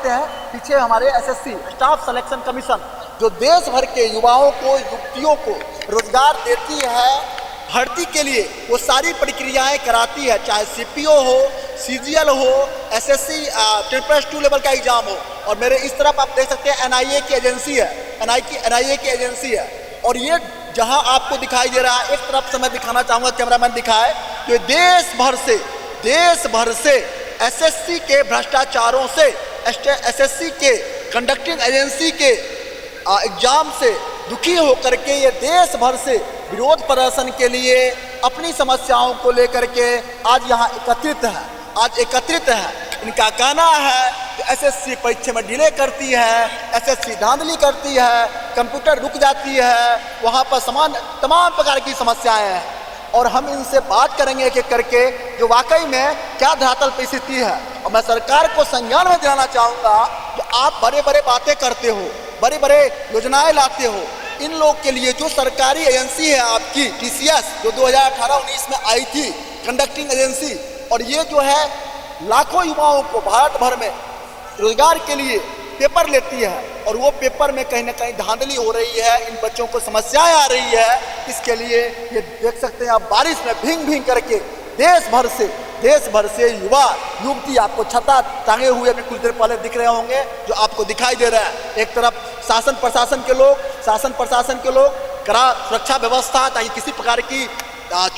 सकते हैं पीछे हमारे एसएससी स्टाफ सिलेक्शन कमीशन, जो देश भर के युवाओं को, युवतियों को रोजगार देती है, भर्ती के लिए वो सारी प्रक्रियाएं कराती है, चाहे सीपीओ हो, सीजीएल हो, एसएससी 10+2 लेवल का एग्जाम हो। और मेरे इस तरफ आप देख सकते हैं एनआईए की एजेंसी है, एनआईए की एजेंसी है। और ये जहां आपको दिखाई दे रहा है, एक तरफ से मैं दिखाना चाहूँगा, कैमरामैन दिखाए, तो देश भर से एसएससी के भ्रष्टाचारों से, एसएससी के कंडक्टिंग एजेंसी के एग्जाम से दुखी होकर के ये देश भर से विरोध प्रदर्शन के लिए अपनी समस्याओं को लेकर के आज यहाँ एकत्रित है। इनका कहना है कि एसएससी परीक्षा में डिले करती है, एसएससी धांधली करती है, कंप्यूटर रुक जाती है, वहाँ पर तमाम प्रकार की समस्याएं हैं। और हम इनसे बात करेंगे एक एक करके जो वाकई में क्या धरातल पे स्थिति है। और मैं सरकार को संज्ञान में दिलाना चाहूँगा कि आप बड़े बड़े बातें करते हो, बड़े बड़े योजनाएं लाते हो, इन लोग के लिए जो सरकारी एजेंसी है आपकी टीसीएस, जो 2018-19 में आई थी कंडक्टिंग एजेंसी, और ये जो है लाखों युवाओं को भारत भर में रोजगार के लिए पेपर लेती है, और वो पेपर में कहीं ना कहीं धांधली हो रही है, इन बच्चों को समस्याएं आ रही है। इसके लिए ये देख सकते हैं आप बारिश में भींग करके देश भर से युवा युवती आपको छता टांगे हुए अभी कुछ देर पहले दिख रहे होंगे, जो आपको दिखाई दे रहा है। एक तरफ शासन प्रशासन के लोग कड़ा सुरक्षा व्यवस्था, ताकि किसी प्रकार की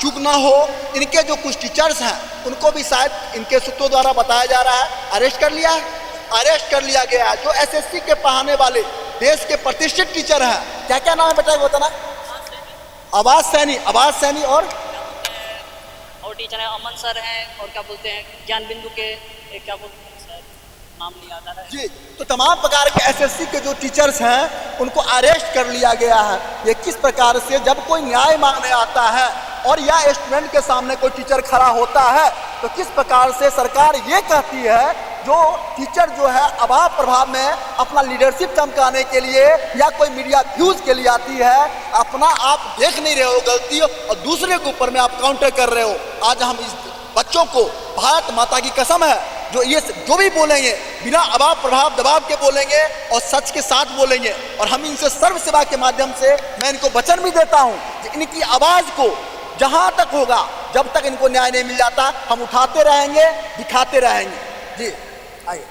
चूक ना हो। इनके जो कुछ टीचर्स हैं उनको भी शायद इनके सूत्रों द्वारा बताया जा रहा है अरेस्ट कर लिया गया है, जो एसएससी के पढ़ाने वाले देश के प्रतिष्ठित टीचर हैं। क्या नाम है बेटा, बताना। आवाज सैनी और टीचर है अमन सर हैं, और क्या बोलते हैं ज्ञान बिंदु के क्या बोलते हैं सर, नाम नहीं याद आ रहा है जी। तो तमाम प्रकार के एसएससी के जो टीचर्स हैं उनको अरेस्ट कर लिया गया है। ये किस प्रकार से, जब कोई न्याय मांगने आता है और या स्टूडेंट के सामने कोई टीचर खड़ा होता है, तो किस प्रकार से सरकार ये कहती है जो टीचर जो है अभाव प्रभाव में अपना लीडरशिप चमकाने के लिए या कोई मीडिया व्यूज के लिए आती है, अपना आप देख नहीं रहे हो गलती और दूसरे के ऊपर में आप काउंटर कर रहे हो। आज हम इस बच्चों को, भारत माता की कसम है, जो भी बोलेंगे बिना अभाव प्रभाव दबाव के बोलेंगे और सच के साथ बोलेंगे। और हम इनसे सर्व सेवा के माध्यम से मैं इनको वचन भी देता हूँ कि इनकी आवाज़ को जहाँ तक होगा, जब तक इनको न्याय नहीं मिल जाता, हम उठाते रहेंगे, दिखाते रहेंगे। जी आइए,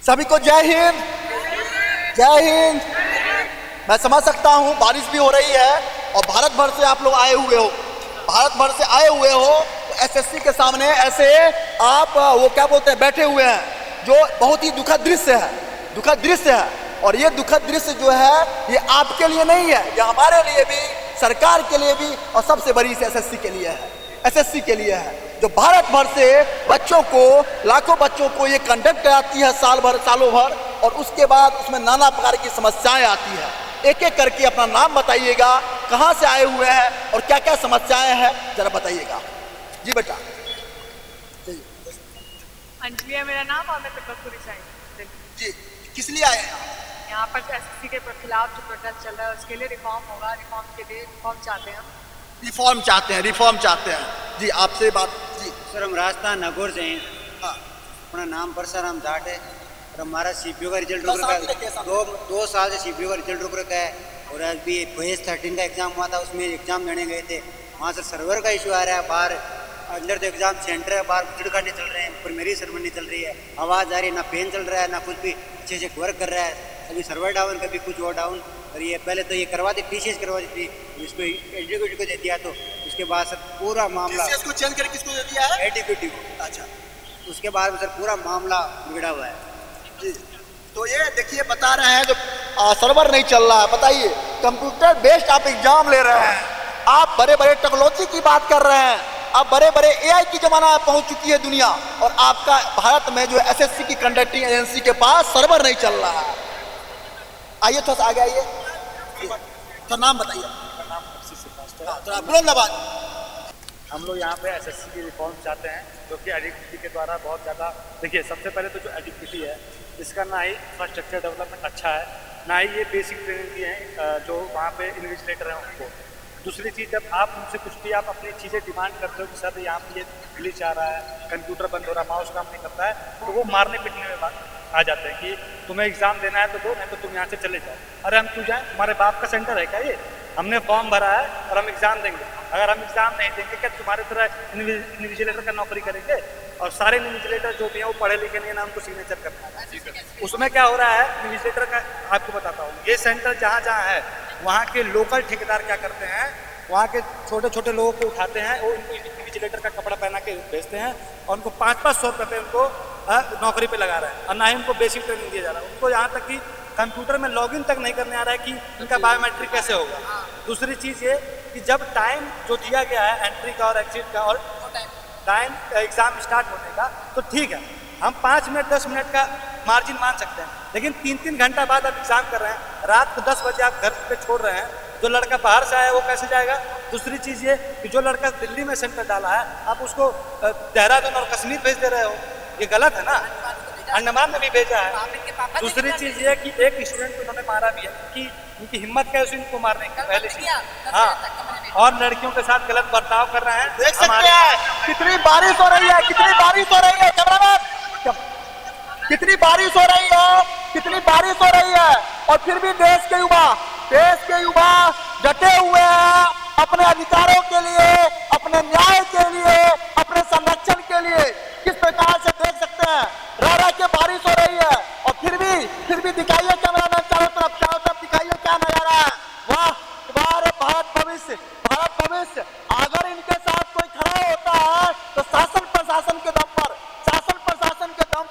सभी को जय हिंद, जय हिंद। मैं समझ सकता हूँ बारिश भी हो रही है और भारत भर से आप लोग आए हुए हो, तो एसएससी के सामने ऐसे आप वो क्या बोलते हैं बैठे हुए हैं, जो बहुत ही दुखद दृश्य है। और ये दुखद दृश्य जो है ये आपके लिए नहीं है, ये हमारे लिए भी, सरकार के लिए भी, और सबसे बड़ी एसएससी के लिए है, जो भारत भर से बच्चों को, लाखों बच्चों को ये कंडक्ट कराती है सालों भर, और उसके बाद उसमें नाना प्रकार की समस्याएं आती है। एक एक करके अपना नाम बताइएगा, कहाँ से आए हुए हैं और क्या क्या समस्याएं हैं, जरा बताइएगा। जी बेटा। अंजलि है मेरा नाम, और मैं तिब्बतपुरी से आई। जी, किस लिए आए हैं यहाँ पर? एसएससी के खिलाफ जो प्रोटेस्ट चल रहा है उसके लिए रिफॉर्म होगा, रिफॉर्म चाहते हैं हम। रिफॉर्म चाहते हैं। जी, आपसे बात। जी सर, हम राजस्थान नागौर से हैं। हाँ, अपना नाम परसाराम जाट है, और हमारा सीपीओ का रिजल्ट रुक रखा है। दो साल से सीपीओ का रिजल्ट रुक रखा है। और आज भी फेज 13 का एग्ज़ाम हुआ था, उसमें एग्ज़ाम देने गए थे, वहाँ से सर्वर का इशू आ रहा है। बाहर अंदर तो एग्ज़ाम सेंटर है, बाहर चिड़काने चल रहे हैं, ऊपर मेरी सर्वर नहीं चल रही है, आवाज़ आ रही है, ना पेन चल रहा है, ना कुछ भी अच्छे से वर्क कर रहा है। कभी सर्वर डाउन, कभी कुछ और डाउन। और ये पहले तो ये करवाती टीसीएस करवाती थी, इसको एग्जीक्यूटिव को दे दिया, तो उसके बाद सर पूरा मामला टीसीएस को चेंज करके किसको दे दिया है? एग्जीक्यूटिव को। अच्छा, उसके बाद में सर पूरा मामला बिगड़ा हुआ है। जी। तो ये देखिए, बता रहे हैं जो सर्वर नहीं चल रहा है, बताइए, कंप्यूटर बेस्ड आप एग्जाम ले रहे हैं, आप बड़े बड़े टेक्नोलॉजी की बात कर रहे हैं, अब बड़े बड़े एआई की जमाना पहुंच चुकी है दुनिया, और आपका भारत में जो एसएससी की कंडक्टिंग एजेंसी के पास सर्वर नहीं चल रहा है। आइए थोड़ा सा आगे आइए, तो नाम बताइए। थोड़ा बुलंद आवाज। हम लोग यहाँ पे एसएससी की रिफॉर्म चाहते हैं, जो कि एडिक्विटी के द्वारा बहुत ज़्यादा, देखिए सबसे पहले तो जो एडिक्विटी है इसका ना ही इंफ्रास्ट्रक्चर डेवलपमेंट अच्छा है, ना ही ये बेसिक ट्रेनिंग दी है जो वहाँ पे इन्विजिलेटर हैं उनको। दूसरी चीज़, जब आप उनसे कुछ भी आप अपनी चीज़ें डिमांड करते हो कि सर यहाँ पे ये ग्लिच आ रहा है, कंप्यूटर बंद हो रहा है, माउस काम नहीं करता है, तो वो मारने पीटने में बात आ जाते हैं कि तुम्हें एग्ज़ाम देना है तो दो, नहीं तो तुम यहाँ से चले जाओ। अरे हम क्यों जाएँ? तुम्हारे बाप का सेंटर है क्या ये? हमने फॉर्म भरा है और हम एग्ज़ाम देंगे। अगर हम एग्ज़ाम नहीं देंगे क्या तुम्हारे तरह इन्विजिलेटर का नौकरी करेंगे? और सारे इन्विजिलेटर जो भी हैं वो पढ़े लिखे नहीं है ना, उनको सिग्नेचर करना है। उसमें क्या हो रहा है इन्विजिलेटर का, आपको बताता हूँ। ये सेंटर जहाँ जहाँ है वहाँ के लोकल ठेकेदार क्या करते हैं, वहाँ के छोटे छोटे लोगों को उठाते हैं, वो इन्विजिलेटर का कपड़ा पहना के भेजते हैं और उनको 500-500 रुपये पे उनको नौकरी पे लगा रहा है। और ना ही उनको बेसिक ट्रेनिंग दिया जा रहा है। उनको यहाँ तक कि कंप्यूटर में लॉगिन तक नहीं करने आ रहा है कि इनका बायोमेट्रिक कैसे होगा। दूसरी चीज़ ये कि जब टाइम जो दिया गया है एंट्री का और एग्जिट का और टाइम एग्ज़ाम स्टार्ट होने का, तो ठीक है, हम 5 मिनट 10 मिनट का मार्जिन मान सकते हैं, लेकिन 3-3 घंटा बाद आप एग्ज़ाम कर रहे हैं, रात को 10 बजे आप घर पे छोड़ रहे हैं, जो लड़का बाहर से आया वो कैसे जाएगा? दूसरी चीज़ ये कि जो लड़का दिल्ली में सेंटर डाला है, आप उसको देहरादून और कश्मीर भेज दे रहे हो, ये गलत है ना। अंडमान में भी भेजा है। दूसरी चीज़ ये कि एक स्टूडेंट को उन्होंने मारा भी है कि उनकी हिम्मत कैसे इनको मारने की पहले से। हाँ, और लड़कियों के साथ गलत बर्ताव कर रहे हैं। देख सकते हैं कितनी बारिश हो रही है, कितनी बारिश हो रही है, कैमरामैन, कितनी बारिश हो रही है, कितनी बारिश हो रही है, और फिर भी देश के युवा डटे हुए हैं अपने अधिकारों के लिए, अपने न्याय के लिए, अपने संरक्षण के लिए। किस प्रकार से देख सकते हैं रह के बारिश हो रही है, और फिर भी दिखाइए कैमरामैन, चारों तरफ दिखाइए क्या नजारा है। वाह, तुम्हारे भारत भविष्य अगर इनके साथ कोई खड़ा होता है तो शासन प्रशासन के दम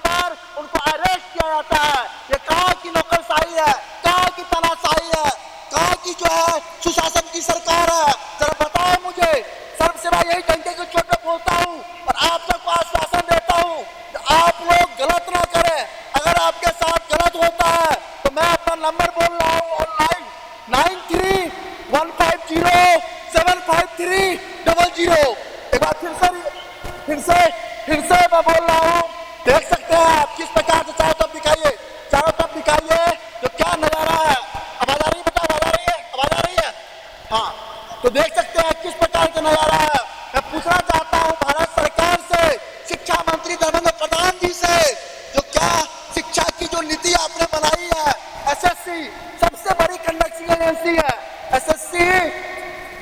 पर उनको अरेस्ट किया जाता है। ये कहाँ की नौकरशाही है, कहाँ की तानाशाही है, कहाँ की जो है सुशासन की सरकार है? जरा बताओ मुझे। सर्वसेवा यही डंके की चोट पे बोलता हूँ और आप सबको आश्वासन देता हूँ कि आप लोग गलत ना करें। अगर आपके साथ गलत होता है तो मैं अपना नंबर बोल रहा हूँ ऑनलाइन 9315075300। एक बार फिर से मैं बोल रहा हूँ। देख सकते हैं आप किस प्रकार से चारों तरफ दिखाइए तो क्या नजारा है। आवाज आ रही है बेटा, आवाज आ रही है। हाँ, तो देख सकते हैं किस प्रकार का नजारा है। मैं पूछना चाहता हूँ भारत सरकार से, शिक्षा मंत्री धर्मेंद्र प्रधान जी से, जो क्या शिक्षा की जो नीति आपने बनाई है, एसएससी सबसे बड़ी कंडक्टिंग एजेंसी है। एसएससी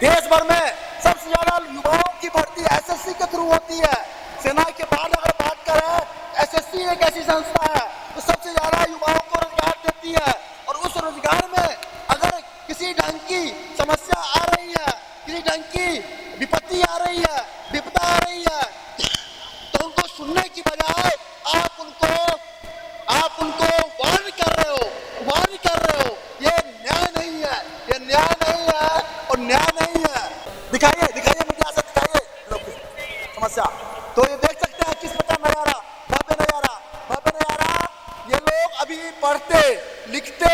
देश भर में सबसे ज्यादा युवाओं की भर्ती एसएससी के थ्रू होती है। सेना के बाद अगर बात करें, एसएससी एक ऐसी संस्था है जो सबसे ज्यादा युवाओं को रोजगार देती है, और उस रोजगार में अगर किसी ढंग की समस्या आ रही है, किसी ढंग की विपत्ति आ रही है, विपदा आ रही है, तो उनको सुनने की बजाय आप उनको वार्न कर रहे हो। ये न्याय नहीं है, और न्याय नहीं है। दिखाइए मुझे ऐसा दिखाइए समस्या। तो ये देख सकते हैं किस प्रकार नजारा, भव्य नजारा। ये लोग अभी पढ़ते लिखते,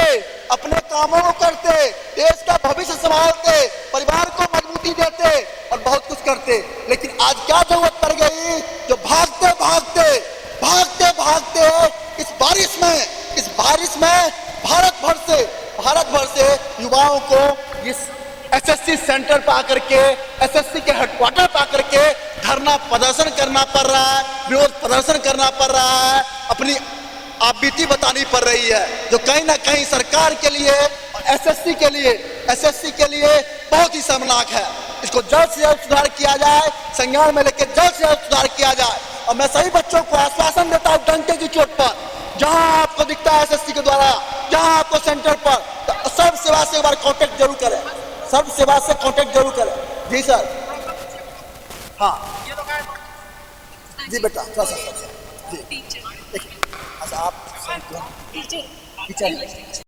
अपने कामों को करते, देश का भविष्य संभालते, परिवार को मजबूती देते और बहुत कुछ करते, लेकिन आज क्या जरूरत पड़ गई जो भागते इस बारिश में भारत भर से युवाओं को इस एसएससी सेंटर पर आकर के, एसएससी के हेडक्वार्टर पर आकर के धरना प्रदर्शन करना पड़ रहा है, विरोध प्रदर्शन करना पड़ रहा है, अपनी आपबीती बतानी पड़ रही है, जो कहीं ना कहीं सरकार के लिए और एसएससी के लिए बहुत ही शर्मनाक है। इसको जल्द से जल्द सुधार किया जाए, संज्ञान में लेकर जल्द से जल्द सुधार किया जाए। और मैं सभी बच्चों को आश्वासन देता हूँ डंके की चोट पर, जहां आपको दिखता है एसएससी के द्वारा, जहां आपको सेंटर पर, तो सर्व सेवा से एक बार कॉन्टेक्ट जरूर करें, जी सर। हाँ जी बेटा, थोड़ा सा जी। अच्छा, आप टीचर